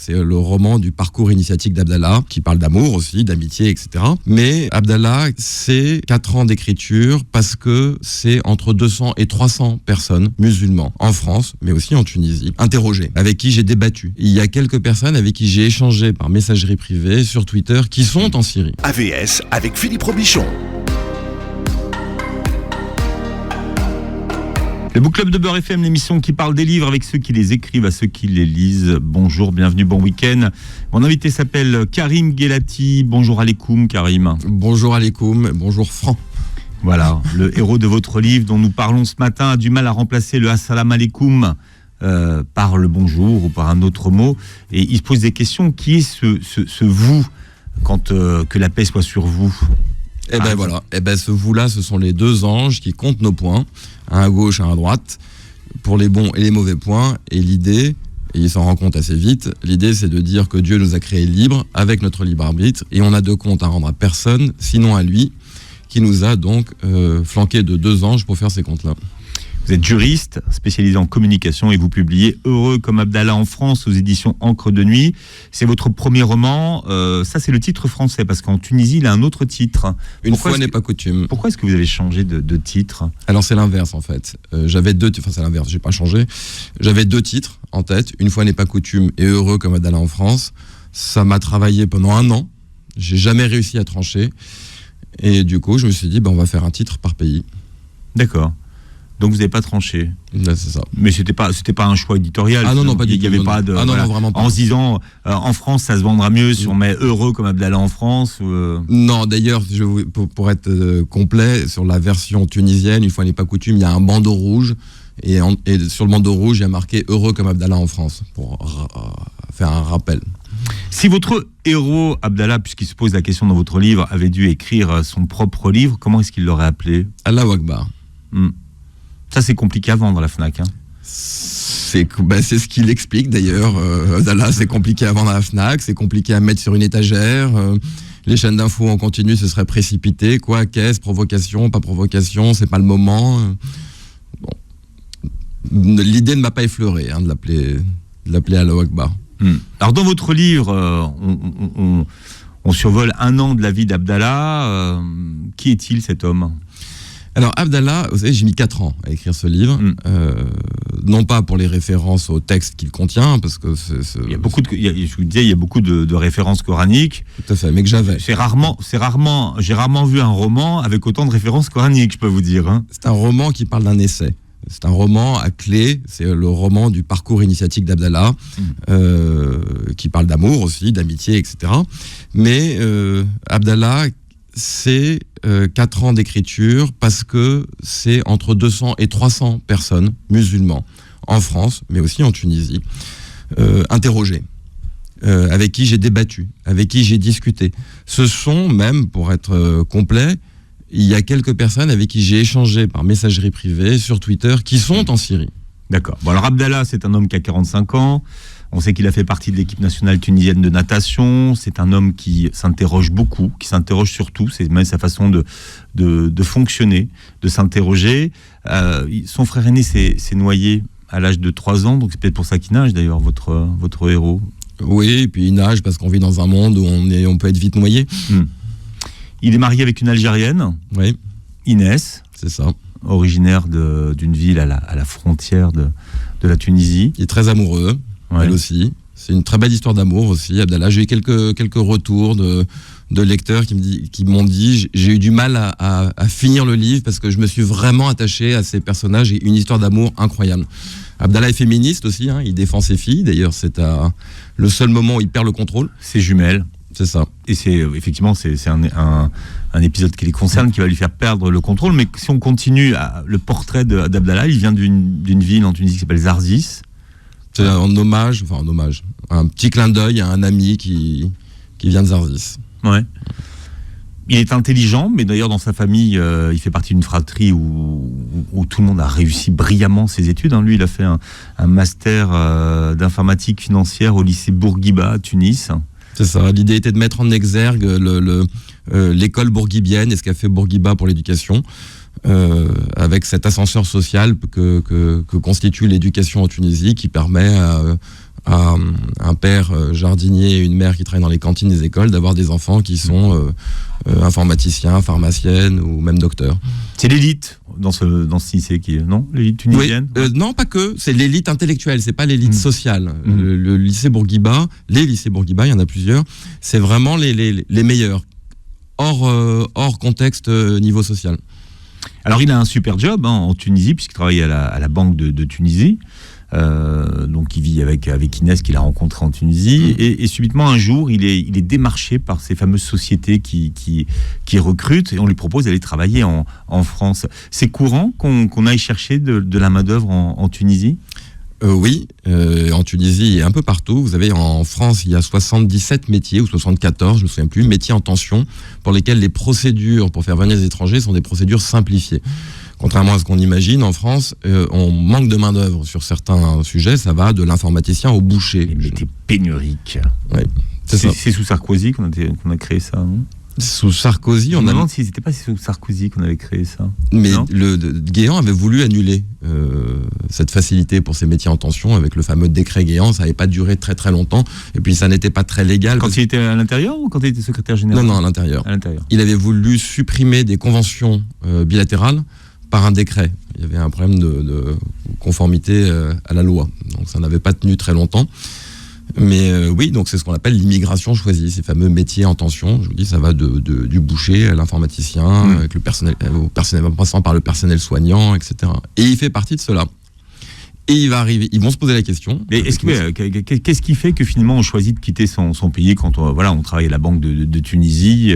c'est le roman du parcours initiatique d'Abdallah, qui parle d'amour aussi, d'amitié, etc. Mais Abdallah, c'est 4 ans d'écriture parce que c'est entre 200 et 300 personnes musulmans en France, mais aussi en Tunisie, interrogées, avec qui j'ai débattu. Il y a quelques personnes avec qui j'ai échangé par messagerie privée sur Twitter qui sont en Syrie. AVS avec Philippe Robichon. Le Book Club de Beurre FM, l'émission qui parle des livres avec ceux qui les écrivent à ceux qui les lisent. Bonjour, bienvenue, bon week-end. Mon invité s'appelle Karim Guelati. Bonjour Aleikoum, Karim. Bonjour Aleikoum, bonjour Franck. Voilà, le héros de votre livre dont nous parlons ce matin a du mal à remplacer le Assalamu alaikum par le bonjour ou par un autre mot. Et il se pose des questions. Qui est ce vous quand que la paix soit sur vous ? Eh ben voilà, ce vous-là, ce sont les 2 anges qui comptent nos points, un à gauche, un à droite, pour les bons et les mauvais points. Et l'idée, et il s'en rend compte assez vite, l'idée c'est de dire que Dieu nous a créés libres avec notre libre arbitre, et on a de compte à rendre à personne, sinon à lui, qui nous a donc flanqué de 2 anges pour faire ces comptes-là. Vous êtes juriste, spécialisé en communication et vous publiez Heureux comme Abdallah en France aux éditions Encre de Nuit. C'est votre premier roman. Ça, c'est le titre français parce qu'en Tunisie, il a un autre titre. Une fois n'est pas coutume. Pourquoi est-ce que vous avez changé de titre ? Alors, c'est l'inverse en fait. J'avais 2... Enfin, c'est l'inverse, j'ai pas changé. J'avais 2 titres en tête. Une fois n'est pas coutume et Heureux comme Abdallah en France. Ça m'a travaillé pendant 1 an. J'ai jamais réussi à trancher. Et du coup, je me suis dit, on va faire un titre par pays. D'accord. Donc vous n'avez pas tranché. Là, c'est ça. Mais c'était pas un choix éditorial. Ah non, pas du tout. Il n'y avait pas de. Ah non, vraiment pas. En se disant, en France, ça se vendra mieux si on met Heureux comme Abdallah en France. Non, d'ailleurs, pour être complet, sur la version tunisienne, une fois n'est pas coutume, il y a un bandeau rouge. Et sur le bandeau rouge, il y a marqué Heureux comme Abdallah en France, pour faire un rappel. Si votre héros, Abdallah, puisqu'il se pose la question dans votre livre, avait dû écrire son propre livre, comment est-ce qu'il l'aurait appelé ? Allahu Akbar. Ça, c'est compliqué à vendre à la FNAC. C'est ce qu'il explique d'ailleurs. Abdallah, c'est compliqué à vendre à la FNAC, c'est compliqué à mettre sur une étagère. Les chaînes d'infos en continu se seraient précipitées. Quoi, qu'est-ce, provocation, pas provocation, c'est pas le moment. L'idée ne m'a pas effleuré de l'appeler Allahu Akbar. Alors dans votre livre, on survole 1 an de la vie d'Abdallah. Qui est-il cet homme ? Alors Abdallah, vous savez, j'ai mis 4 ans à écrire ce livre, non pas pour les références au texte qu'il contient, parce que il y a beaucoup de références coraniques. Tout à fait, mais que j'avais. J'ai rarement vu un roman avec autant de références coraniques, je peux vous dire. C'est un roman qui parle d'un essai. C'est un roman à clé, c'est le roman du parcours initiatique d'Abdallah, qui parle d'amour aussi, d'amitié, etc. Mais Abdallah, c'est 4 ans d'écriture parce que c'est entre 200 et 300 personnes musulmans en France, mais aussi en Tunisie, interrogées, avec qui j'ai débattu, avec qui j'ai discuté. Ce sont même, pour être complet, il y a quelques personnes avec qui j'ai échangé par messagerie privée sur Twitter qui sont en Syrie. D'accord. Bon, alors Abdallah, c'est un homme qui a 45 ans. On sait qu'il a fait partie de l'équipe nationale tunisienne de natation. C'est un homme qui s'interroge beaucoup, qui s'interroge sur tout. C'est même sa façon de fonctionner, de s'interroger. Son frère aîné s'est noyé à l'âge de 3 ans, donc c'est peut-être pour ça qu'il nage d'ailleurs, votre héros. Oui, et puis il nage parce qu'on vit dans un monde où on peut être vite noyé. Il est marié avec une Algérienne, oui. Inès. C'est ça. Originaire d'une ville à la frontière de la Tunisie. Il est très amoureux. Ouais. Elle aussi. C'est une très belle histoire d'amour aussi, Abdallah. J'ai eu quelques retours de lecteurs qui m'ont dit j'ai eu du mal à finir le livre parce que je me suis vraiment attaché à ces personnages et une histoire d'amour incroyable. Abdallah est féministe aussi, il défend ses filles. D'ailleurs, c'est le seul moment où il perd le contrôle. Ses jumelles. C'est ça. Et effectivement, c'est un épisode qui les concerne, qui va lui faire perdre le contrôle. Mais si on continue, le portrait d'Abdallah, il vient d'une ville en Tunisie qui s'appelle Zarzis. C'est un hommage, un petit clin d'œil à un ami qui vient de Zarzis. Ouais. Il est intelligent, mais d'ailleurs dans sa famille, il fait partie d'une fratrie où tout le monde a réussi brillamment ses études. Lui, il a fait un master d'informatique financière au lycée Bourguiba à Tunis. C'est ça. L'idée était de mettre en exergue l'école bourguibienne et ce qu'a fait Bourguiba pour l'éducation. Avec cet ascenseur social que constitue l'éducation en Tunisie qui permet à un père jardinier et une mère qui travaillent dans les cantines des écoles d'avoir des enfants qui sont informaticiens, pharmaciennes ou même docteurs. C'est l'élite dans ce lycée non, l'élite tunisienne. Oui, non, pas que. C'est l'élite intellectuelle. C'est pas l'élite sociale. Le lycée Bourguiba, les lycées Bourguiba, il y en a plusieurs. C'est vraiment les meilleurs hors contexte niveau social. Alors il a un super job en Tunisie puisqu'il travaille à la Banque de Tunisie. Donc il vit avec Inès qu'il a rencontré en Tunisie et subitement un jour il est démarché par ces fameuses sociétés qui recrutent et on lui propose d'aller travailler en France. C'est courant qu'on aille chercher de la main d'œuvre en Tunisie? Oui, en Tunisie et un peu partout. Vous avez en France, il y a 77 métiers ou 74, je me souviens plus, métiers en tension pour lesquels les procédures pour faire venir les étrangers sont des procédures simplifiées. Contrairement à ce qu'on imagine, en France, on manque de main-d'œuvre sur certains sujets. Ça va de l'informaticien au boucher. Les métiers pénuriques. Oui, c'est sous Sarkozy qu'on a créé ça, non? Sous Sarkozy, on a. Non, si c'était pas sous Sarkozy qu'on avait créé ça. Mais Guéant avait voulu annuler cette facilité pour ces métiers en tension avec le fameux décret Guéant. Ça n'avait pas duré très très longtemps. Et puis ça n'était pas très légal. Quand il était à l'intérieur ou quand il était secrétaire général? Non, à l'intérieur. À l'intérieur. Il avait voulu supprimer des conventions bilatérales par un décret. Il y avait un problème de conformité à la loi. Donc ça n'avait pas tenu très longtemps. Mais oui, donc c'est ce qu'on appelle l'immigration choisie, ces fameux métiers en tension. Je vous dis, ça va du boucher à l'informaticien, avec le personnel, en passant par le personnel soignant, etc. Et il fait partie de cela. Et il va arriver, ils vont se poser la question. Mais qu'est-ce qui fait que finalement on choisit de quitter son pays quand on travaille à la Banque de Tunisie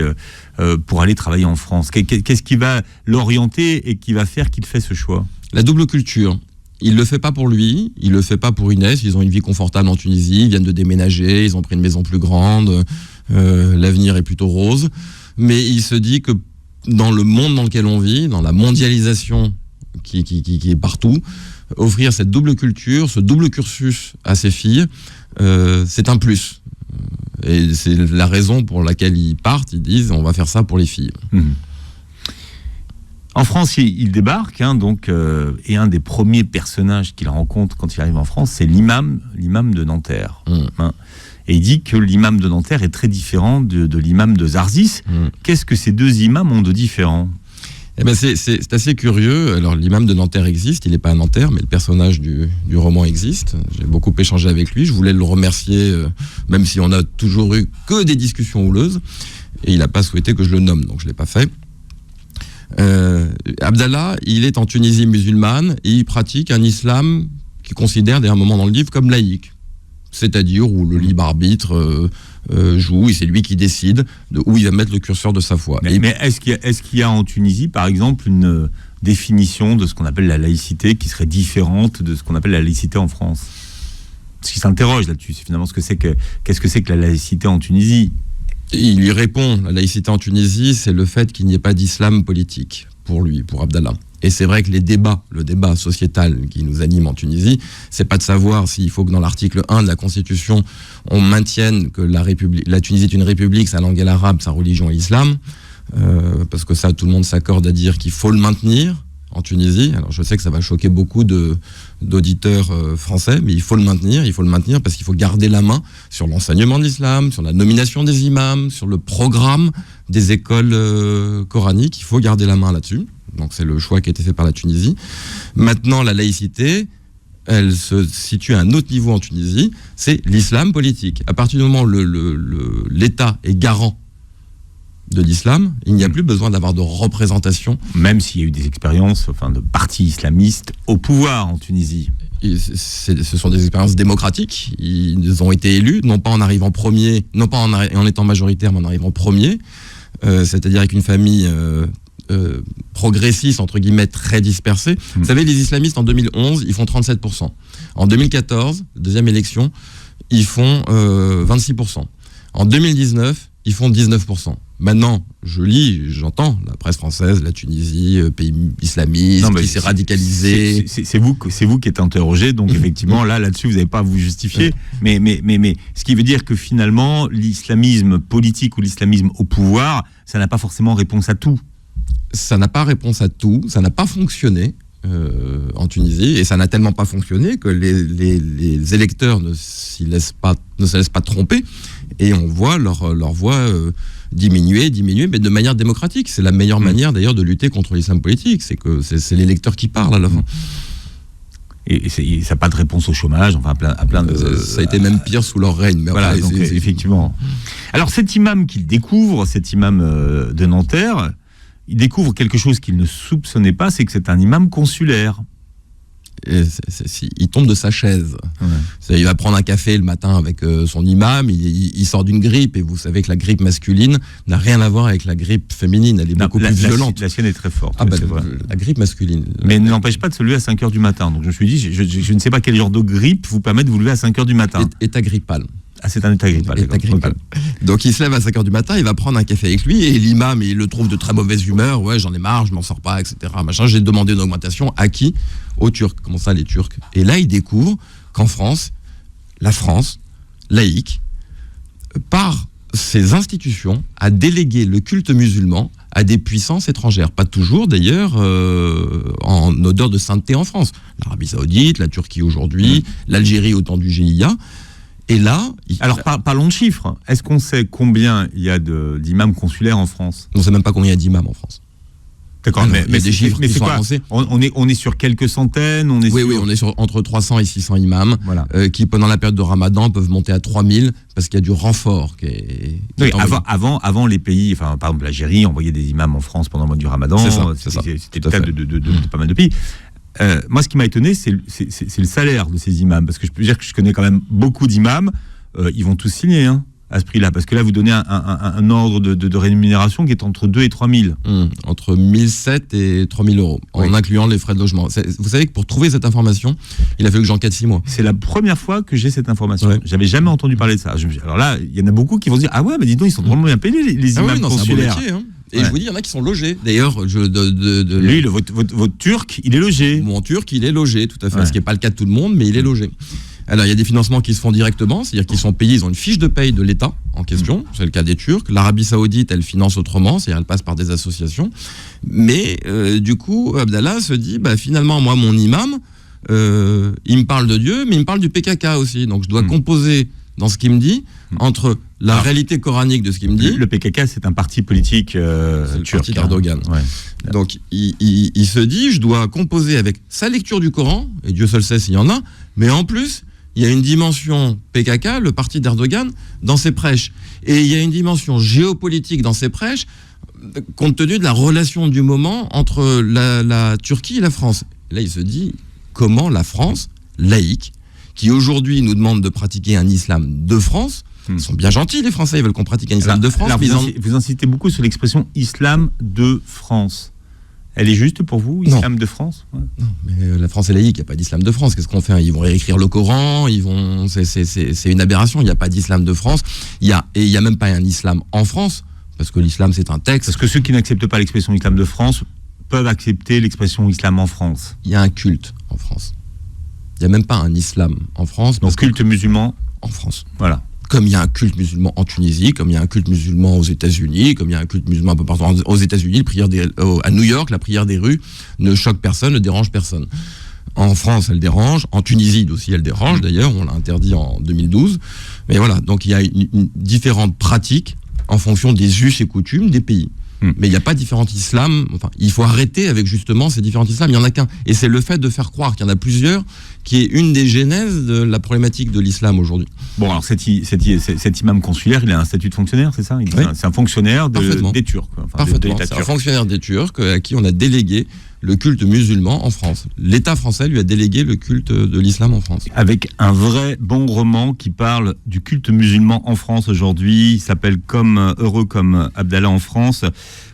pour aller travailler en France? Qu'est-ce qui va l'orienter et qui va faire qu'il fait ce choix? La double culture. Il le fait pas pour lui, il le fait pas pour Inès. Ils ont une vie confortable en Tunisie, ils viennent de déménager, ils ont pris une maison plus grande, l'avenir est plutôt rose. Mais il se dit que dans le monde dans lequel on vit, dans la mondialisation qui est partout, offrir cette double culture, ce double cursus à ses filles, c'est un plus. Et c'est la raison pour laquelle ils partent. Ils disent on va faire ça pour les filles. En France, il débarque, et un des premiers personnages qu'il rencontre quand il arrive en France, c'est l'imam de Nanterre. Et il dit que l'imam de Nanterre est très différent de l'imam de Zarzis. Qu'est-ce que ces deux imams ont de différent? Eh ben c'est assez curieux. Alors l'imam de Nanterre existe, il n'est pas à Nanterre, mais le personnage du roman existe. J'ai beaucoup échangé avec lui, je voulais le remercier, même si on a toujours eu que des discussions houleuses, et il n'a pas souhaité que je le nomme, donc je ne l'ai pas fait. Abdallah, il est en Tunisie musulmane et il pratique un islam qu'il considère, dès un moment dans le livre, comme laïque. C'est-à-dire où le libre arbitre joue et c'est lui qui décide de où il va mettre le curseur de sa foi. Mais est-ce qu'il y a en Tunisie, par exemple, une définition de ce qu'on appelle la laïcité qui serait différente de ce qu'on appelle la laïcité en France? Parce qu'il s'interroge là-dessus, c'est finalement qu'est-ce que c'est que la laïcité en Tunisie? Il lui répond, la laïcité en Tunisie, c'est le fait qu'il n'y ait pas d'islam politique, pour lui, pour Abdallah. Et c'est vrai que le débat sociétal qui nous anime en Tunisie, c'est pas de savoir s'il faut que dans l'article 1 de la Constitution, on maintienne que la Tunisie est une république, sa langue est l'arabe, sa religion est l'islam, parce que ça, tout le monde s'accorde à dire qu'il faut le maintenir en Tunisie. Alors je sais que ça va choquer beaucoup d'auditeurs français, mais il faut le maintenir parce qu'il faut garder la main sur l'enseignement de l'islam, sur la nomination des imams, sur le programme des écoles coraniques. Il faut garder la main là-dessus. Donc c'est le choix qui a été fait par la Tunisie. Maintenant, la laïcité, elle se situe à un autre niveau en Tunisie, c'est l'islam politique. À partir du moment où l'État est garant de l'islam, il n'y a plus besoin d'avoir de représentation. Même s'il y a eu des expériences de partis islamistes au pouvoir en Tunisie. Ce sont des expériences démocratiques. Ils ont été élus, non pas en arrivant premier, non pas en étant majoritaire, mais en arrivant premier. C'est-à-dire avec une famille progressiste, entre guillemets, très dispersée. Vous savez, les islamistes, en 2011, ils font 37%. En 2014, deuxième élection, ils font 26%. En 2019, ils font 19%. Maintenant, j'entends la presse française, la Tunisie, pays islamiste, qui s'est radicalisé. C'est vous qui êtes interrogé, donc effectivement, là-dessus, vous n'avez pas à vous justifier. Mais ce qui veut dire que finalement, l'islamisme politique ou l'islamisme au pouvoir, ça n'a pas forcément réponse à tout. Ça n'a pas réponse à tout, ça n'a pas fonctionné. en Tunisie, et ça n'a tellement pas fonctionné que les électeurs ne se laissent pas tromper, et on voit leur voix diminuer, mais de manière démocratique. C'est la meilleure manière d'ailleurs de lutter contre l'islam politique, c'est que c'est l'électeur qui parle à la fin. Et ça n'a pas de réponse au chômage, enfin à plein de... Ça a été même pire sous leur règne. Mais voilà, après, donc, effectivement. Alors cet imam qu'il découvre, cet imam de Nanterre, il découvre quelque chose qu'il ne soupçonnait pas, c'est que c'est un imam consulaire. Il tombe de sa chaise. Ouais. Il va prendre un café le matin avec son imam, il sort d'une grippe, et vous savez que la grippe masculine n'a rien à voir avec la grippe féminine, elle est beaucoup plus violente. La sienne est très forte. La grippe masculine. Mais ne l'empêche pas de se lever à 5h du matin. Donc je me suis dit, je ne sais pas quel genre de grippe vous permet de vous lever à 5h du matin. État grippal. Ah, c'est un état grippal. Okay. Donc il se lève à 5h du matin, il va prendre un café avec lui, et l'imam, il le trouve de très mauvaise humeur. Ouais, j'en ai marre, je m'en sors pas, etc. Machin. J'ai demandé une augmentation. À qui? Aux Turcs. Comment ça, les Turcs? Et là, il découvre qu'en France, la France, laïque, par ses institutions, a délégué le culte musulman à des puissances étrangères. Pas toujours, d'ailleurs, en odeur de sainteté en France. L'Arabie Saoudite, la Turquie aujourd'hui, l'Algérie au temps du GIA. Et là... Alors, parlons de chiffres. Est-ce qu'on sait combien il y a d'imams consulaires en France? On ne sait même pas combien il y a d'imams en France. D'accord, mais des chiffres qui sont avancés. On est sur quelques centaines. On est sur entre 300 et 600 imams, voilà. Qui, pendant la période de Ramadan, peuvent monter à 3000 parce qu'il y a du renfort. Avant, les pays, enfin, par exemple l'Algérie, envoyait des imams en France pendant le mois du Ramadan. C'était le cas de pas mal de pays. Moi, ce qui m'a étonné, c'est le salaire de ces imams, parce que je peux dire que je connais quand même beaucoup d'imams. Ils vont tous signer à ce prix-là, parce que là, vous donnez un ordre de rémunération qui est entre 2 et 3 000. Entre 1 700 et 3 000 euros, en incluant les frais de logement. Vous savez que pour trouver cette information, il a fallu que j'enquête 6 mois. C'est la première fois que j'ai cette information. Ouais. J'avais jamais entendu parler de ça. Alors là, il y en a beaucoup qui vont se dire, ah ouais, mais dis donc, ils sont vraiment bien payés, les imams consulaires. C'est un beau métier, Et je vous dis, il y en a qui sont logés. D'ailleurs, lui, votre Turc, il est logé. Mon Turc, il est logé, tout à fait. Ce qui n'est pas le cas de tout le monde, mais il est logé. Alors, il y a des financements qui se font directement, c'est-à-dire qu'ils sont payés, ils ont une fiche de paye de l'État en question, c'est le cas des Turcs. L'Arabie Saoudite, elle finance autrement, c'est-à-dire elle passe par des associations. Mais du coup, Abdallah se dit, finalement, moi, mon imam, il me parle de Dieu, mais il me parle du PKK aussi. Donc, je dois composer dans ce qu'il me dit entre la réalité coranique de ce qu'il me dit. Le PKK, c'est un parti politique c'est le turc. Parti d'Erdogan. Ouais. Donc, il se dit, je dois composer avec sa lecture du Coran, et Dieu seul sait s'il y en a, mais en plus, il y a une dimension PKK, le parti d'Erdogan, dans ses prêches. Et il y a une dimension géopolitique dans ses prêches, compte tenu de la relation du moment entre la Turquie et la France. Là, il se dit, comment la France, laïque, qui aujourd'hui nous demande de pratiquer un islam de France, ils sont bien gentils les Français, ils veulent qu'on pratique un islam de France. Alors, vous insistez beaucoup sur l'expression islam de France. Elle est juste pour vous, islam de France? Non, mais la France est laïque, il n'y a pas d'islam de France. Qu'est-ce qu'on fait? Ils vont réécrire le Coran, c'est une aberration, il n'y a pas d'islam de France. Et il n'y a même pas un islam en France, parce que l'islam c'est un texte. Parce que ceux qui n'acceptent pas l'expression islam de France peuvent accepter l'expression islam en France. Il y a un culte en France. Il n'y a même pas un islam en France. Donc culte musulman en France. Voilà. Comme il y a un culte musulman en Tunisie, comme il y a un culte musulman aux États-Unis, comme il y a un culte musulman un peu partout aux États-Unis, à New York, la prière des rues ne choque personne, ne dérange personne. En France, elle dérange. En Tunisie aussi, elle dérange. D'ailleurs, on l'a interdit en 2012. Mais voilà, donc il y a une différentes pratiques en fonction des us et coutumes des pays. Mais il n'y a pas différents islams. Enfin, il faut arrêter avec justement ces différents islams. Il n'y en a qu'un. Et c'est le fait de faire croire qu'il y en a plusieurs qui est une des genèses de la problématique de l'islam aujourd'hui. Bon, alors cet imam consulaire, il a un statut de fonctionnaire, c'est ça? C'est un fonctionnaire des Turcs. Parfaitement. C'est un fonctionnaire des Turcs à qui on a délégué le culte musulman en France. L'État français lui a délégué le culte de l'islam en France. Avec un vrai bon roman qui parle du culte musulman en France aujourd'hui. Il s'appelle Heureux comme Abdallah en France,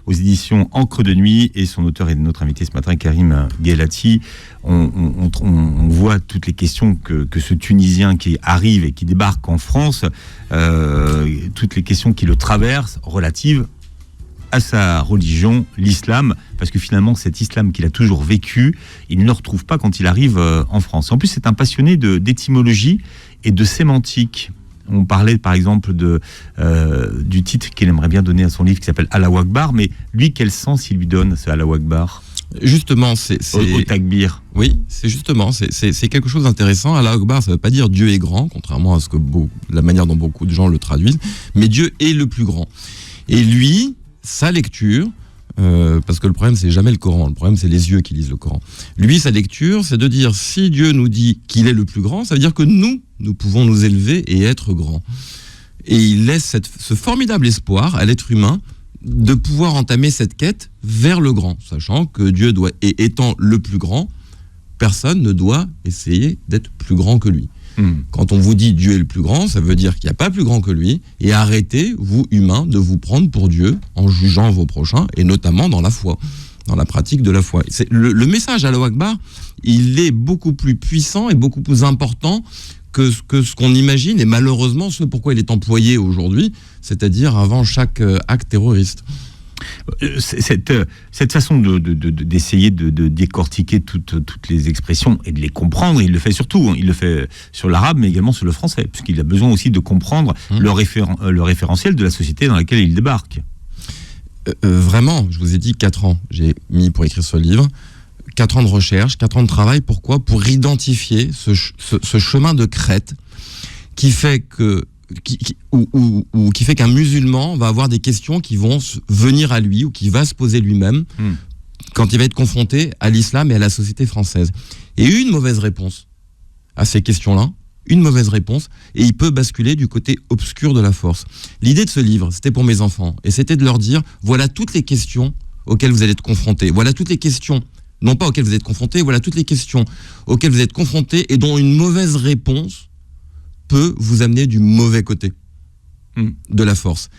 aux éditions Encre de Nuit, et son auteur est notre invité ce matin, Karim Guelati. On voit toutes les questions que ce Tunisien qui arrive et qui débarque en France, toutes les questions qui le traversent relatives à sa religion, l'islam, parce que finalement cet islam qu'il a toujours vécu, il ne le retrouve pas quand il arrive en France. En plus, c'est un passionné d'étymologie et de sémantique. On parlait par exemple du titre qu'il aimerait bien donner à son livre qui s'appelle Allahu Akbar, mais lui, quel sens il lui donne, ce Allahu Akbar? Justement, au takbir. Oui, c'est justement, c'est quelque chose d'intéressant. Allah Akbar, ça ne veut pas dire Dieu est grand, contrairement à ce que la manière dont beaucoup de gens le traduisent, mais Dieu est le plus grand. Et lui, sa lecture, parce que le problème, c'est jamais le Coran, le problème, c'est les yeux qui lisent le Coran. Lui, sa lecture, c'est de dire, si Dieu nous dit qu'il est le plus grand, ça veut dire que nous pouvons nous élever et être grands. Et il laisse ce formidable espoir à l'être humain de pouvoir entamer cette quête vers le grand, sachant que Dieu et étant le plus grand, personne ne doit essayer d'être plus grand que lui. Quand on vous dit Dieu est le plus grand, ça veut dire qu'il n'y a pas plus grand que lui, et arrêtez, vous humains, de vous prendre pour Dieu en jugeant vos prochains, et notamment dans la foi, dans la pratique de la foi. Le message Allahu Akbar, il est beaucoup plus puissant et beaucoup plus important que ce qu'on imagine, et malheureusement ce pourquoi il est employé aujourd'hui, c'est-à-dire avant chaque acte terroriste. Cette façon d'essayer de décortiquer toutes les expressions et de les comprendre, il le fait surtout, il le fait sur l'arabe mais également sur le français, puisqu'il a besoin aussi de comprendre le référentiel de la société dans laquelle il débarque. Vraiment, je vous ai dit 4 ans, j'ai mis pour écrire ce livre, 4 ans de recherche, 4 ans de travail, pourquoi ? Pour identifier ce chemin de crête qui fait que qui fait qu'un musulman va avoir des questions qui vont venir à lui ou qui va se poser lui-même quand il va être confronté à l'islam et à la société française. Et une mauvaise réponse à ces questions-là, une mauvaise réponse, et il peut basculer du côté obscur de la force. L'idée de ce livre, c'était pour mes enfants, et c'était de leur dire, voilà toutes les questions auxquelles vous allez être confrontés, voilà toutes les questions, non pas auxquelles vous êtes confrontés, voilà toutes les questions auxquelles vous êtes confrontés et dont une mauvaise réponse peut vous amener du mauvais côté de la force.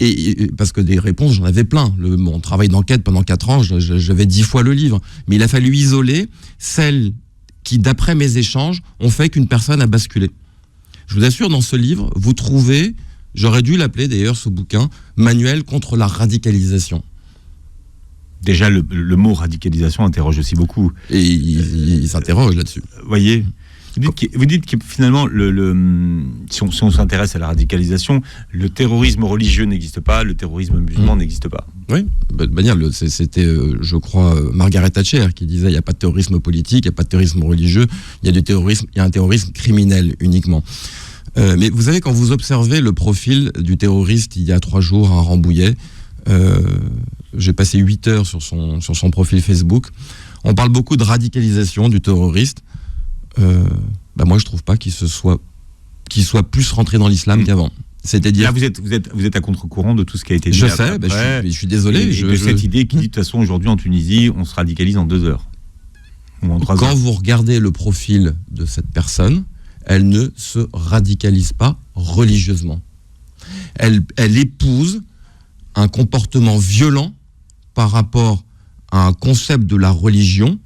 Et parce que des réponses, j'en avais plein. Mon travail d'enquête pendant 4 ans, j'avais 10 fois le livre. Mais il a fallu isoler celles qui, d'après mes échanges, ont fait qu'une personne a basculé. Je vous assure, dans ce livre, vous trouvez, j'aurais dû l'appeler d'ailleurs ce bouquin, Manuel contre la radicalisation. Déjà, le mot radicalisation interroge aussi beaucoup. Et il s'interroge là-dessus. Voyez, vous dites que finalement, si on s'intéresse à la radicalisation, le terrorisme religieux n'existe pas, le terrorisme musulman n'existe pas. Oui, de manière, c'était, je crois, Margaret Thatcher qui disait il n'y a pas de terrorisme politique, il n'y a pas de terrorisme religieux, il y a un terrorisme criminel uniquement. Mais vous savez, quand vous observez le profil du terroriste il y a 3 jours à Rambouillet, j'ai passé 8 heures sur son profil Facebook, on parle beaucoup de radicalisation du terroriste. Moi je trouve pas qu'il soit plus rentré dans l'islam qu'avant. C'est-à-dire là vous êtes à contre-courant de tout ce qui a été dit. Je sais, je suis désolé. Cette idée qui dit de toute façon aujourd'hui en Tunisie on se radicalise en 2 heures ou en 3 heures. Quand vous regardez le profil de cette personne, elle ne se radicalise pas religieusement. Elle épouse un comportement violent par rapport à un concept de la religion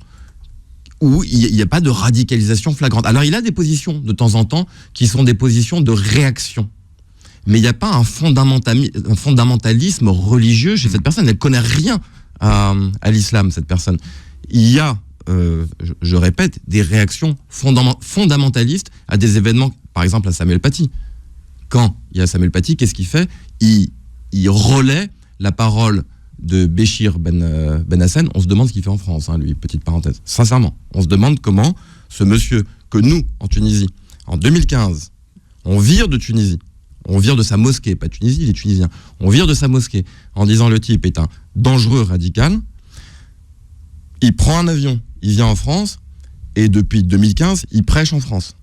où il n'y a pas de radicalisation flagrante. Alors il a des positions de temps en temps qui sont des positions de réaction. Mais il n'y a pas un fondamentalisme religieux chez cette personne. Elle ne connaît rien à l'islam, cette personne. Il y a, je répète, des réactions fondamentalistes à des événements, par exemple à Samuel Paty. Quand il y a Samuel Paty, qu'est-ce qu'il fait ? Il relaie la parole de Béchir Ben Hassen. On se demande ce qu'il fait en France, lui, petite parenthèse. Sincèrement, on se demande comment ce monsieur, que nous, en Tunisie, en 2015, on vire de Tunisie, on vire de sa mosquée, pas Tunisie, il est tunisien, on vire de sa mosquée en disant le type est un dangereux radical, il prend un avion, il vient en France, et depuis 2015, il prêche en France.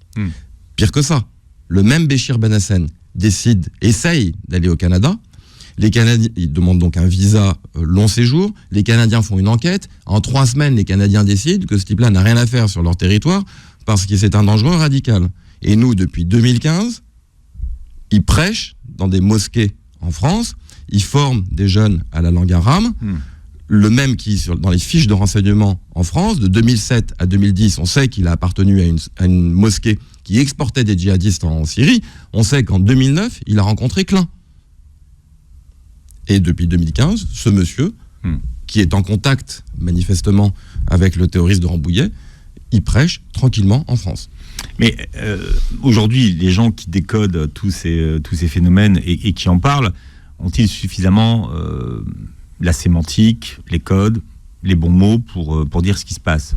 Pire que ça, le même Béchir Ben Hassen essaye d'aller au Canada. Les Canadiens, ils demandent donc un visa long séjour. Les Canadiens font une enquête. En 3 semaines, les Canadiens décident que ce type-là n'a rien à faire sur leur territoire parce que c'est un dangereux radical. Et nous, depuis 2015, ils prêchent dans des mosquées en France. Ils forment des jeunes à la langue arabe. Le même qui, dans les fiches de renseignement en France, de 2007 à 2010, on sait qu'il a appartenu à une mosquée qui exportait des djihadistes en Syrie. On sait qu'en 2009, il a rencontré Klein. Et depuis 2015, ce monsieur, qui est en contact manifestement avec le terroriste de Rambouillet, il prêche tranquillement en France. Mais aujourd'hui, les gens qui décodent tous ces phénomènes et qui en parlent, ont-ils suffisamment la sémantique, les codes, les bons mots pour dire ce qui se passe.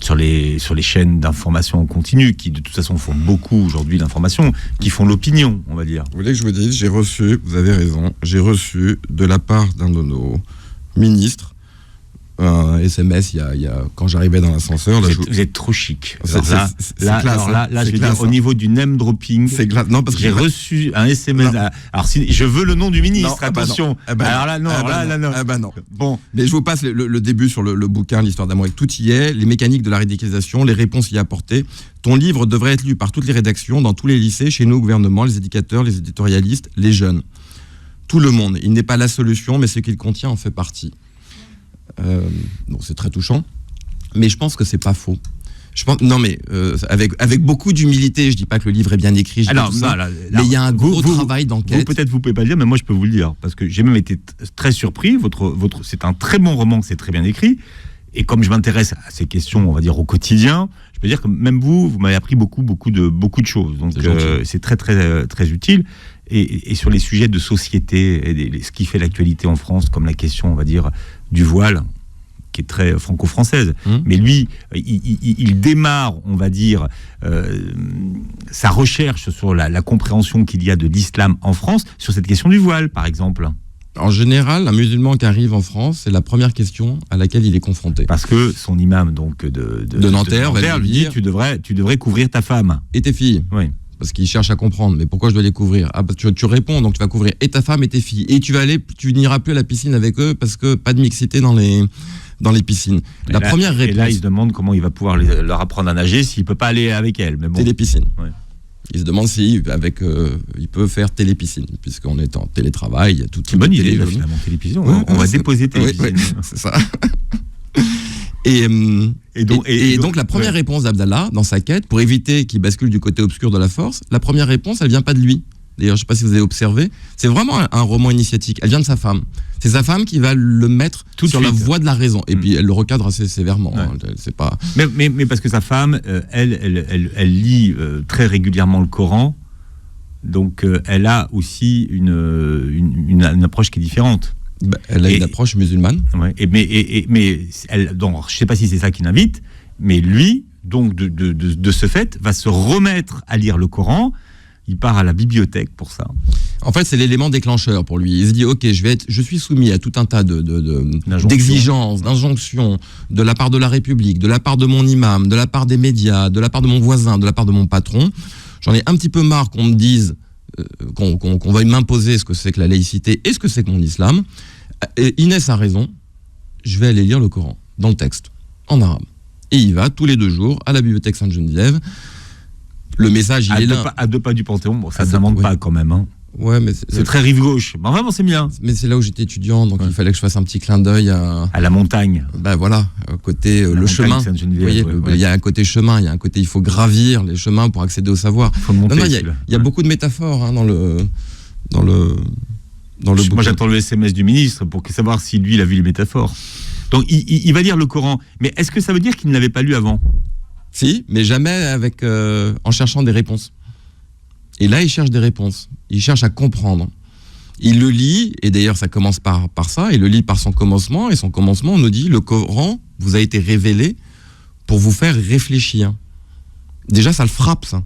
Sur les chaînes d'information en continu, qui de toute façon font beaucoup aujourd'hui d'informations, qui font l'opinion, on va dire. Vous voulez que je vous dise, vous avez raison, j'ai reçu de la part d'un de nos ministres un SMS quand j'arrivais dans l'ascenseur. Vous êtes trop chic. C'est classe. Là, je veux dire, au niveau du name dropping, non, parce que j'ai reçu un SMS. Alors, je veux le nom du ministre, attention. Non. Bon, mais je vous passe le début sur le bouquin, l'histoire d'amour, tout y est, les mécaniques de la radicalisation, les réponses y apportées. Ton livre devrait être lu par toutes les rédactions, dans tous les lycées, chez nous au gouvernement, les éducateurs, les éditorialistes, les jeunes. Tout le monde. Il n'est pas la solution, mais ce qu'il contient en fait partie. Donc c'est très touchant, mais je pense que c'est pas faux. Avec beaucoup d'humilité, je dis pas que le livre est bien écrit, mais il y a un gros travail d'enquête. Peut-être vous pouvez pas le dire, mais moi je peux vous le dire, parce que j'ai même été très surpris. C'est un très bon roman, c'est très bien écrit, et comme je m'intéresse à ces questions, on va dire au quotidien, je peux dire que même vous m'avez appris beaucoup de choses. Donc c'est très très très utile. Et sur les sujets de société, et ce qui fait l'actualité en France, comme la question, on va dire, du voile, qui est très franco-française. Mais lui, il démarre, on va dire, sa recherche sur la compréhension qu'il y a de l'islam en France, sur cette question du voile, par exemple. En général, un musulman qui arrive en France, c'est la première question à laquelle il est confronté. Parce que son imam donc de Nanterre lui dit tu devrais couvrir ta femme. Et tes filles. Oui. Parce qu'il cherche à comprendre. Mais pourquoi je dois les couvrir ? Tu réponds, donc tu vas couvrir et ta femme et tes filles. Et tu n'iras plus à la piscine avec eux parce que pas de mixité dans les piscines. Première réponse. Et là, il se demande comment il va pouvoir leur apprendre à nager s'il ne peut pas aller avec elles. Mais bon. Télépiscine. Ouais. Il se demande s'il il peut faire télépiscine, puisqu'on est en télétravail. Il y a toute une bonne idée, là, finalement, télépisine. On va déposer télépisine. Oui, c'est ça. Et donc la première réponse d'Abdallah dans sa quête, pour éviter qu'il bascule du côté obscur de la force, la première réponse, elle vient pas de lui. D'ailleurs, je ne sais pas si vous avez observé, c'est vraiment un roman initiatique. Elle vient de sa femme. C'est sa femme qui va le mettre sur la voie de la raison. Et puis elle le recadre assez sévèrement. Ouais. Hein, c'est pas... mais parce que sa femme, elle lit très régulièrement le Coran. Donc elle a aussi une approche qui est différente. Elle a une approche musulmane. Ouais, mais elle, donc, je ne sais pas si c'est ça qui l'invite, mais lui, donc de ce fait, va se remettre à lire le Coran. Il part à la bibliothèque pour ça. En fait, c'est l'élément déclencheur pour lui. Il se dit, ok, je suis soumis à tout un tas d'exigences, d'injonctions de la part de la République, de la part de mon imam, de la part des médias, de la part de mon voisin, de la part de mon patron. J'en ai un petit peu marre qu'on me dise, qu'on veuille m'imposer ce que c'est que la laïcité et ce que c'est que mon islam. Et Inès a raison, je vais aller lire le Coran, dans le texte, en arabe. Et il va tous les 2 jours à la bibliothèque Sainte-Geneviève. Le message, il est là. À 2 pas du Panthéon, bon, ça ne demande pas quand même. Hein. Ouais, mais c'est très rive gauche. Mais vraiment, c'est bien. Mais c'est là où j'étais étudiant, donc il fallait que je fasse un petit clin d'œil à la montagne. Ben voilà, côté le chemin. Vous voyez, il y a un côté chemin, il y a un côté il faut gravir les chemins pour accéder au savoir. Il faut monter. Il y a beaucoup de métaphores dans le Moi, j'attends le SMS du ministre pour savoir si lui, il a vu les métaphores. Donc, il va lire le Coran. Mais est-ce que ça veut dire qu'il ne l'avait pas lu avant ? Si, mais jamais en cherchant des réponses. Et là, il cherche des réponses. Il cherche à comprendre. Il le lit, et d'ailleurs, ça commence par ça. Il le lit par son commencement, et son commencement nous dit, le Coran vous a été révélé pour vous faire réfléchir. Déjà, ça le frappe, ça.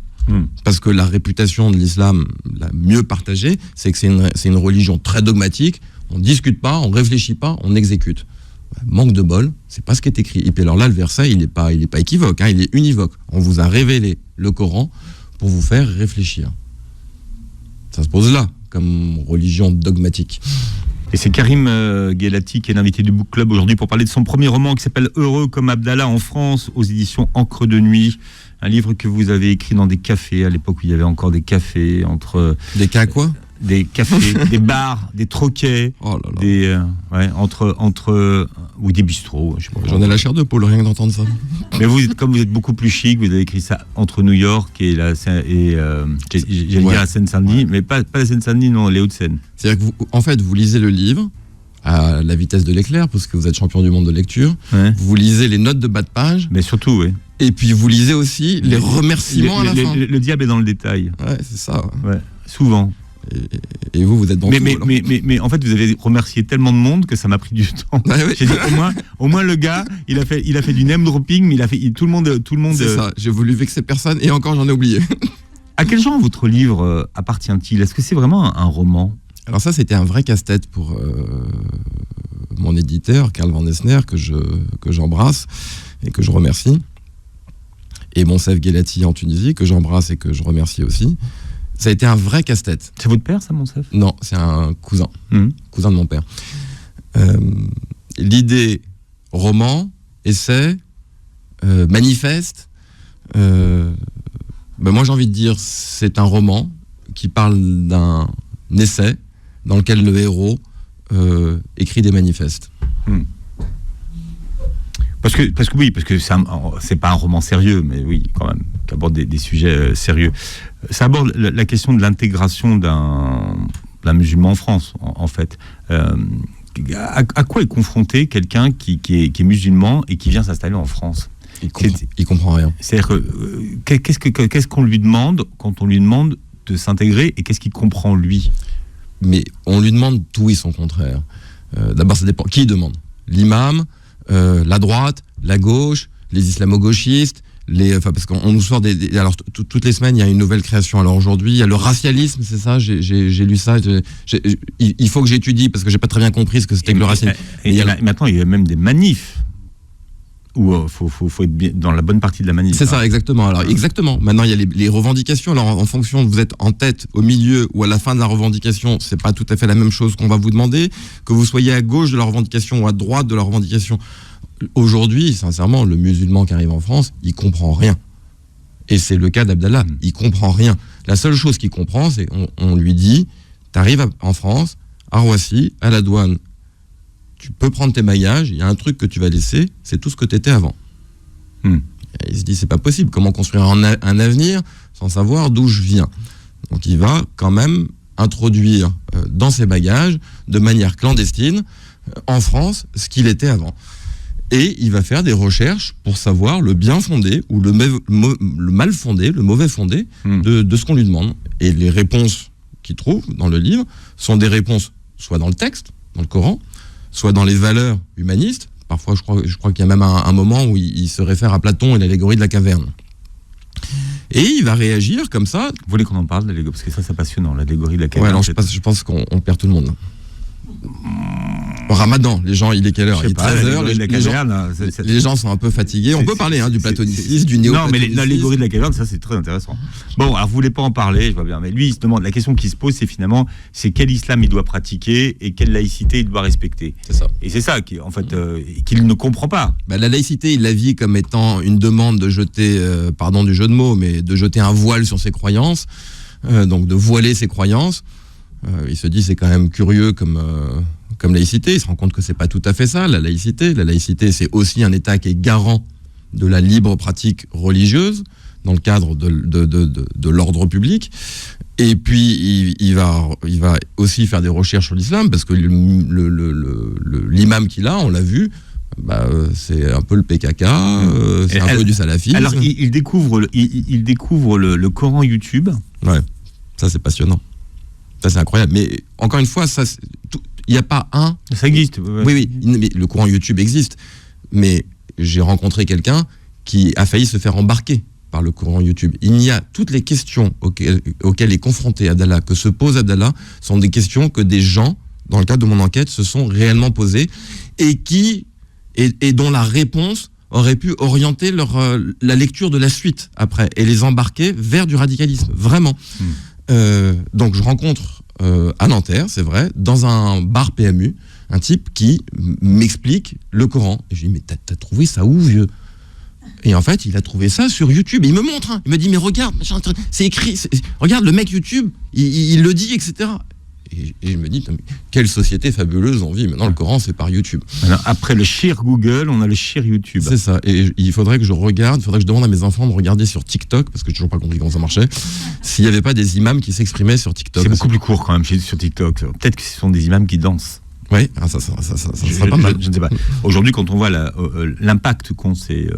Parce que la réputation de l'islam, la mieux partagée, c'est que c'est une religion très dogmatique. On ne discute pas, on ne réfléchit pas, on exécute. Manque de bol, c'est pas ce qui est écrit. Et puis alors là, le verset, il est pas équivoque, il est univoque. On vous a révélé le Coran pour vous faire réfléchir. Ça se pose là, comme religion dogmatique. Et c'est Karim Guelati qui est l'invité du Book Club aujourd'hui pour parler de son premier roman qui s'appelle Heureux comme Abdallah en France, aux éditions Encre de Nuit. Un livre que vous avez écrit dans des cafés, à l'époque où il y avait encore des cafés entre... Des cas quoi ? Des cafés, des bars, des troquets, ou des bistrots. Je sais pas. J'en ai la chair de poule, rien que d'entendre ça. Mais comme vous êtes beaucoup plus chic, vous avez écrit ça entre New York et la Seine-Saint-Denis, mais pas la Seine-Saint-Denis, non, les Hauts-de-Seine. C'est-à-dire que vous lisez le livre à la vitesse de l'éclair, parce que vous êtes champion du monde de lecture. Ouais. Vous lisez les notes de bas de page. Mais surtout, oui. Et puis vous lisez aussi les remerciements à la fin. Le diable est dans le détail. Ouais, c'est ça. Ouais, souvent. Et vous êtes dans tout. Mais en fait, vous avez remercié tellement de monde que ça m'a pris du temps. Ah oui. J'ai dit au moins le gars, il a fait du name dropping, mais tout le monde. C'est ça. J'ai voulu vexer personne et encore j'en ai oublié. À quel genre votre livre appartient-il? Est-ce que c'est vraiment un roman? Alors ça, c'était un vrai casse-tête pour mon éditeur, Karl Van Esner, que j'embrasse et que je remercie. Et Monsef Guelati en Tunisie, que j'embrasse et que je remercie aussi. Ça a été un vrai casse-tête. C'est votre père, ça, Monsef? Non, c'est un cousin. Cousin de mon père. L'idée, roman, essai, manifeste, moi j'ai envie de dire, c'est un roman qui parle d'un essai dans lequel le héros écrit des manifestes. Parce que c'est pas un roman sérieux, mais oui, quand même, qui aborde des sujets sérieux. Ça aborde la question de l'intégration d'un musulman en France, en fait. À quoi est confronté quelqu'un qui est musulman et qui vient s'installer en France? Il comprend rien. C'est-à-dire qu'est-ce qu'on lui demande quand on lui demande de s'intégrer, et qu'est-ce qu'il comprend lui? Mais on lui demande tout et son contraire. D'abord, ça dépend. Qui demande? L'imam, la droite, la gauche, les islamo-gauchistes, parce qu'on nous sort alors toutes les semaines il y a une nouvelle création. Alors aujourd'hui il y a le racialisme, c'est ça, j'ai lu ça. Il faut que j'étudie parce que j'ai pas très bien compris ce que c'était que le racialisme. Maintenant il y a même des manifs où faut être bien dans la bonne partie de la manif. C'est ça, exactement. Alors exactement. Maintenant il y a les revendications. Alors en fonction de vous êtes en tête, au milieu ou à la fin de la revendication, c'est pas tout à fait la même chose qu'on va vous demander. Que vous soyez à gauche de la revendication ou à droite de la revendication. Aujourd'hui, sincèrement, le musulman qui arrive en France, il comprend rien. Et c'est le cas d'Abdallah. Il comprend rien. La seule chose qu'il comprend, c'est on lui dit, t'arrives en France, à Roissy, à la douane, tu peux prendre tes bagages, il y a un truc que tu vas laisser, c'est tout ce que t'étais avant. Il se dit, c'est pas possible. Comment construire un avenir sans savoir d'où je viens? Donc il va quand même introduire dans ses bagages, de manière clandestine, en France, ce qu'il était avant. Et il va faire des recherches pour savoir le bien fondé ou le mal fondé, le mauvais fondé de ce qu'on lui demande. Et les réponses qu'il trouve dans le livre sont des réponses soit dans le texte, dans le Coran, soit dans les valeurs humanistes. Parfois, je crois qu'il y a même un moment où il se réfère à Platon et l'allégorie de la caverne. Et il va réagir comme ça. Vous voulez qu'on en parle, l'allégorie? Parce que ça, c'est passionnant, l'allégorie de la caverne. Ouais, alors je pense qu'on perd tout le monde. Au Ramadan, les gens, il est quelle heure? Il est 13h, les gens sont un peu fatigués. On peut parler du platonicisme, du néo-platonisme. Non, mais l'allégorie de la caverne, ça c'est très intéressant. Bon, alors vous voulez pas en parler, je vois bien, mais lui il se demande, la question qui se pose, c'est finalement, c'est quel islam il doit pratiquer et quelle laïcité il doit respecter. C'est ça. Et c'est ça qui, en fait, qu'il ne comprend pas. La laïcité, il la vit comme étant une demande de jeter, pardon du jeu de mots, mais de jeter un voile sur ses croyances, donc de voiler ses croyances. Il se dit, c'est quand même curieux comme laïcité. Il se rend compte que c'est pas tout à fait ça, la laïcité. La laïcité, c'est aussi un État qui est garant de la libre pratique religieuse dans le cadre de l'ordre public. Et puis, il va aussi faire des recherches sur l'islam, parce que l'imam qu'il a, on l'a vu, c'est un peu le PKK, c'est un peu du salafisme. Alors, il découvre le Coran YouTube. Ouais, ça c'est passionnant. Ça c'est incroyable. Mais encore une fois, il n'y a pas un... Ça existe. Ouais. Oui, mais le Coran YouTube existe. Mais j'ai rencontré quelqu'un qui a failli se faire embarquer par le Coran YouTube. Il y a toutes les questions auxquelles est confronté Abdallah, que se pose Abdallah, sont des questions que des gens, dans le cadre de mon enquête, se sont réellement posées et dont la réponse aurait pu orienter la lecture de la suite après et les embarquer vers du radicalisme, vraiment. Donc je rencontre à Nanterre, c'est vrai, dans un bar PMU, un type qui m'explique le Coran. Et je lui dis, mais t'as trouvé ça où, vieux? Et en fait, il a trouvé ça sur YouTube. Et il me montre, il me dit, mais regarde, c'est écrit, regarde, le mec YouTube, il le dit, etc. Et je me dis, quelle société fabuleuse on vit. Maintenant, le Coran, c'est par YouTube. Alors, après le shir Google, on a le shir YouTube. C'est ça. Et il faudrait que je demande à mes enfants de regarder sur TikTok, parce que j'ai toujours pas compris comment ça marchait, s'il n'y avait pas des imams qui s'exprimaient sur TikTok. C'est beaucoup plus court quand même sur TikTok. Peut-être que ce sont des imams qui dansent. Oui, ça serait pas mal. Je ne sais pas. Aujourd'hui, quand on voit l'impact qu'ont ces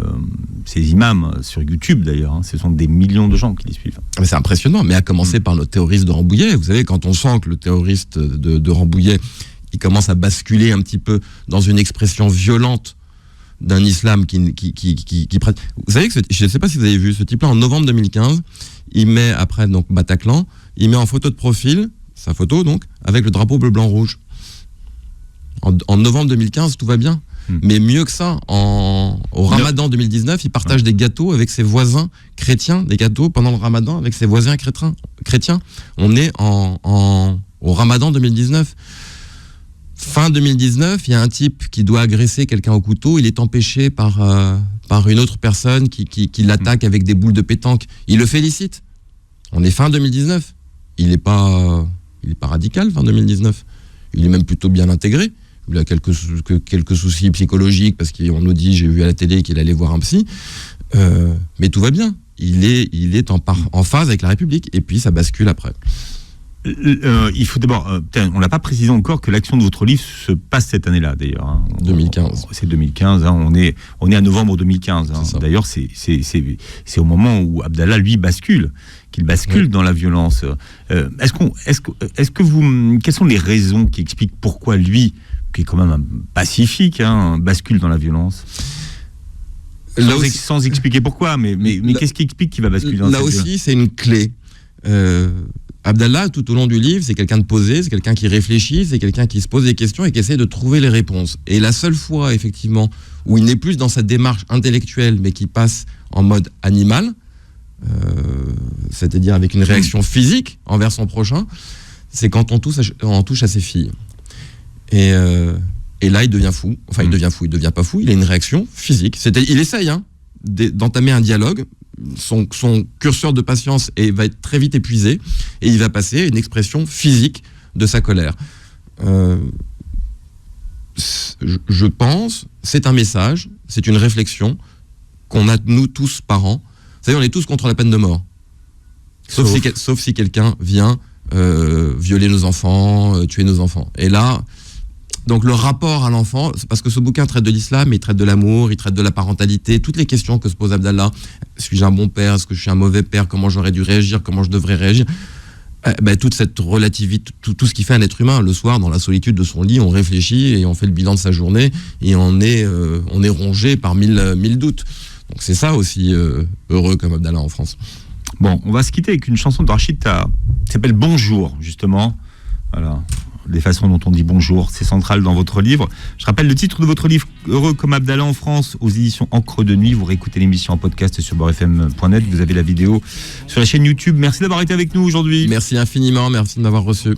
imams sur YouTube, d'ailleurs, ce sont des millions de gens qui les suivent. Mais c'est impressionnant, mais à commencer par notre terroriste de Rambouillet. Vous savez, quand on sent que le terroriste de Rambouillet, il commence à basculer un petit peu dans une expression violente d'un islam qui vous savez que je ne sais pas si vous avez vu ce type-là, en novembre 2015, il met, après donc Bataclan, il met en photo de profil, sa photo donc, avec le drapeau bleu-blanc-rouge. En novembre 2015, tout va bien. Mais mieux que ça, au Ramadan 2019, il partage des gâteaux avec ses voisins chrétiens, des gâteaux pendant le Ramadan avec ses voisins chrétiens. On est au Ramadan 2019. Fin 2019, il y a un type qui doit agresser quelqu'un au couteau, il est empêché par une autre personne qui l'attaque avec des boules de pétanque. Il le félicite. On est fin 2019. Il est pas radical, fin 2019. Il est même plutôt bien intégré. Il a quelques soucis psychologiques parce qu'on nous dit, j'ai vu à la télé qu'il allait voir un psy. Mais tout va bien. Il est en phase avec la République. Et puis ça bascule après. Il faut d'abord, on l'a pas précisé encore que l'action de votre livre se passe cette année-là d'ailleurs. 2015. C'est 2015. On est à novembre 2015. D'ailleurs, c'est au moment où Abdallah lui bascule, qu'il bascule dans la violence. Quelles sont les raisons qui expliquent pourquoi lui, qui est quand même un pacifique, bascule dans la violence? Sans expliquer pourquoi, mais qu'est-ce qui explique qu'il va basculer dans la violence? Là aussi, c'est une clé. Abdallah, tout au long du livre, c'est quelqu'un de posé, c'est quelqu'un qui réfléchit, c'est quelqu'un qui se pose des questions et qui essaie de trouver les réponses. Et la seule fois, effectivement, où il n'est plus dans cette démarche intellectuelle, mais qui passe en mode animal, c'est-à-dire avec une réaction physique envers son prochain, c'est quand on touche à ses filles. Et là, il devient fou. Enfin, il devient pas fou, il a une réaction physique. Il essaye d'entamer un dialogue. Son curseur de patience va être très vite épuisé et il va passer à une expression physique de sa colère. Je pense, c'est un message, c'est une réflexion qu'on a nous tous parents. Vous savez, on est tous contre la peine de mort. Sauf si quelqu'un vient violer nos enfants, tuer nos enfants. Et là, donc le rapport à l'enfant, c'est parce que ce bouquin traite de l'islam, il traite de l'amour, il traite de la parentalité, toutes les questions que se pose Abdallah. Suis-je un bon père? Est-ce que je suis un mauvais père? Comment j'aurais dû réagir? Comment je devrais réagir? Toute cette relativité, tout ce qui fait un être humain. Le soir, dans la solitude de son lit, on réfléchit et on fait le bilan de sa journée et on est rongé par mille doutes. Donc c'est ça aussi heureux comme Abdallah en France. Bon, on va se quitter avec une chanson de Rachid Taha qui s'appelle Bonjour, justement. Voilà. Les façons dont on dit bonjour, c'est central dans votre livre. Je rappelle le titre de votre livre, Heureux comme Abdallah en France, aux éditions Encre de Nuit. Vous réécoutez l'émission en podcast sur beurrefm.net. Vous avez la vidéo sur la chaîne YouTube. Merci d'avoir été avec nous aujourd'hui. Merci infiniment, merci de m'avoir reçu.